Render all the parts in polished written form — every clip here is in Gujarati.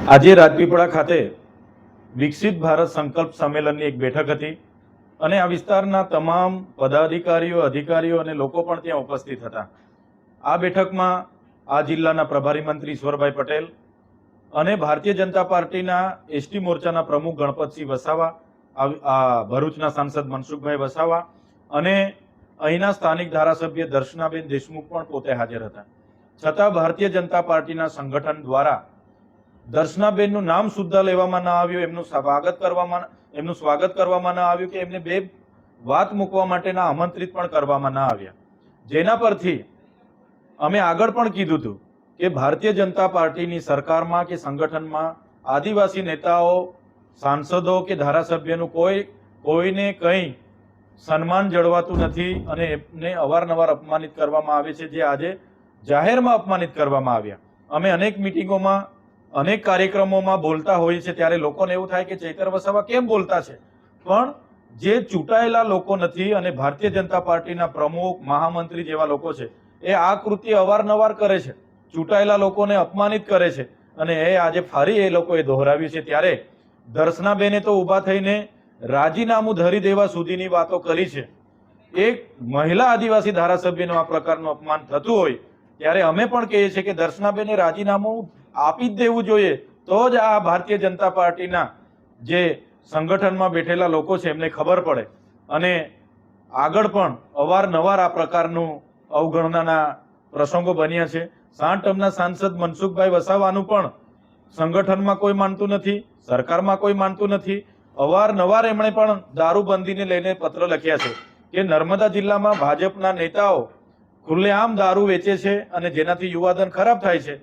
આજે રાજપીપળા ખાતે વિકસિત ભારત સંકલ્પ સંમેલનની એક બેઠક હતી અને આ વિસ્તારના તમામ પદાધિકારીઓ, અધિકારીઓ અને લોકો પણ ત્યાં ઉપસ્થિત હતા। આ બેઠકમાં આ જિલ્લાના પ્રભારી મંત્રી ઈશ્વરભાઈ પટેલ અને ભારતીય જનતા પાર્ટીના એસટી મોરચાના પ્રમુખ ગણપતસિંહ વસાવા, ભરૂચના સાંસદ મનસુખભાઈ વસાવા અને અહીંના સ્થાનિક ધારાસભ્ય દર્શનાબેન દેશમુખ પણ પોતે હાજર હતા। છતાં ભારતીય જનતા પાર્ટીના સંગઠન દ્વારા દર્શનાબેનનું નામ સુદ્ધા લેવામાં ન આવ્યું, એમનું સ્વાગત કરવામાં ન આવ્યું કે એમને બે વાત મૂકવા માટેના આમંત્રિત પણ કરવામાં ન આવ્યા। જેના પરથી અમે આગળ પણ કીધું હતું કે ભારતીય જનતા પાર્ટીની સરકારમાં કે સંગઠનમાં આદિવાસી નેતાઓ, સાંસદો કે ધારાસભ્યનું કોઈને કંઈ સન્માન જળવાતું નથી અને એમને અવારનવાર અપમાનિત કરવામાં આવે છે, જે આજે જાહેરમાં અપમાનિત કરવામાં આવ્યા। અમે અનેક મિટિંગોમાં, અનેક કાર્યક્રમોમાં બોલતા હોઈએ છીએ ત્યારે લોકોને એવું થાય કે ચૈતર વસાવા કેમ બોલતા છે, પણ જે ચૂંટાયેલા લોકો નથી અને ભારતીય જનતા પાર્ટીના પ્રમુખ, મહામંત્રી જેવા લોકો છે એ આ કૃત્ય અવારનવાર કરે છે, ચૂંટાયેલા લોકોને અપમાનિત કરે છે અને એ આજે ફરી એ લોકોએ દોહરાવ્યું છે। ત્યારે દર્શનાબેને તો ઊભા થઈને રાજીનામું ધરી દેવા સુધીની વાતો કરી છે। એક મહિલા આદિવાસી ધારાસભ્યનું આ પ્રકારનું અપમાન થતું હોય ત્યારે અમે પણ કહીએ છીએ કે દર્શનાબેને રાજીનામું આપી જ દેવું જોઈએ, તો જ આ ભારતીય જનતા પાર્ટીના જે સંગઠનમાં બેઠેલા લોકો છે એમને ખબર પડે। અને આગળ પણ અવારનવાર આ પ્રકારનું અવગણનાના પ્રસંગો બન્યા છે। 60 ટર્મના સાંસદ મનસુખભાઈ વસાવાનું પણ સંગઠનમાં કોઈ માનતું નથી, સરકારમાં કોઈ માનતું નથી। અવારનવાર એમણે પણ દારૂબંધીને લઈને પત્ર લખ્યા છે કે નર્મદા જિલ્લામાં ભાજપના નેતાઓ ખુલ્લેઆમ દારૂ વેચે છે અને જેનાથી યુવાધન ખરાબ થાય છે।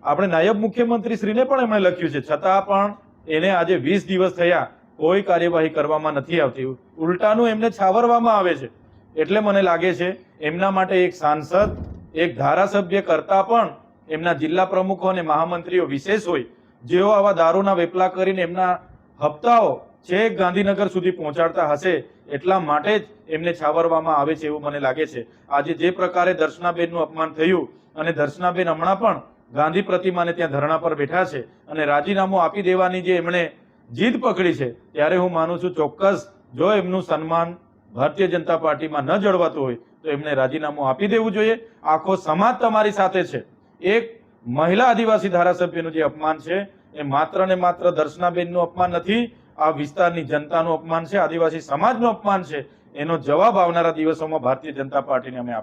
આપણે નાયબ મુખ્યમંત્રી શ્રીને પણ એમણે લખ્યું છે, છતાં પણ એને આજે 20 દિવસ થયા કોઈ કાર્યવાહી કરવામાં નથી આવતી, ઉલટાનું એમને છાવરવામાં આવે છે। એટલે મને લાગે છે એમના માટે એક સાંસદ, એક ધારાસભ્ય કરતા પણ એમના જિલ્લા પ્રમુખો અને મહામંત્રીઓ વિશેષ હોય, જેઓ આવા દારૂના વેપલા કરીને એમના હપ્તાઓ છેક ગાંધીનગર સુધી પહોંચાડતા હશે, એટલા માટે જ એમને છાવરવામાં આવે છે એવું મને લાગે છે। આજે જે પ્રકારે દર્શનાબેનનું અપમાન થયું અને દર્શનાબેન હમણાં પણ ગાંધી પ્રતિમાને ત્યાં ધરણા પર બેઠા છે અને રાજીનામું આપી દેવાની જે એમણે જીદ પકડી છે, ત્યારે હું માનું છું ચોક્કસ જો એમનું સન્માન ભારતીય જનતા પાર્ટીમાં ન જળવાતું હોય તો એમને રાજીનામું આપી દેવું જોઈએ। આખો સમાજ તમારી સાથે છે। એક મહિલા આદિવાસી ધારાસભ્યનું જે અપમાન છે એ માત્ર ને માત્ર દર્શનાબેનનું અપમાન નથી, આ વિસ્તારની જનતાનું અપમાન છે, આદિવાસી સમાજનું અપમાન છે। એનો જવાબ આવનારા દિવસોમાં ભારતીય જનતા પાર્ટીને અમે આપીશું।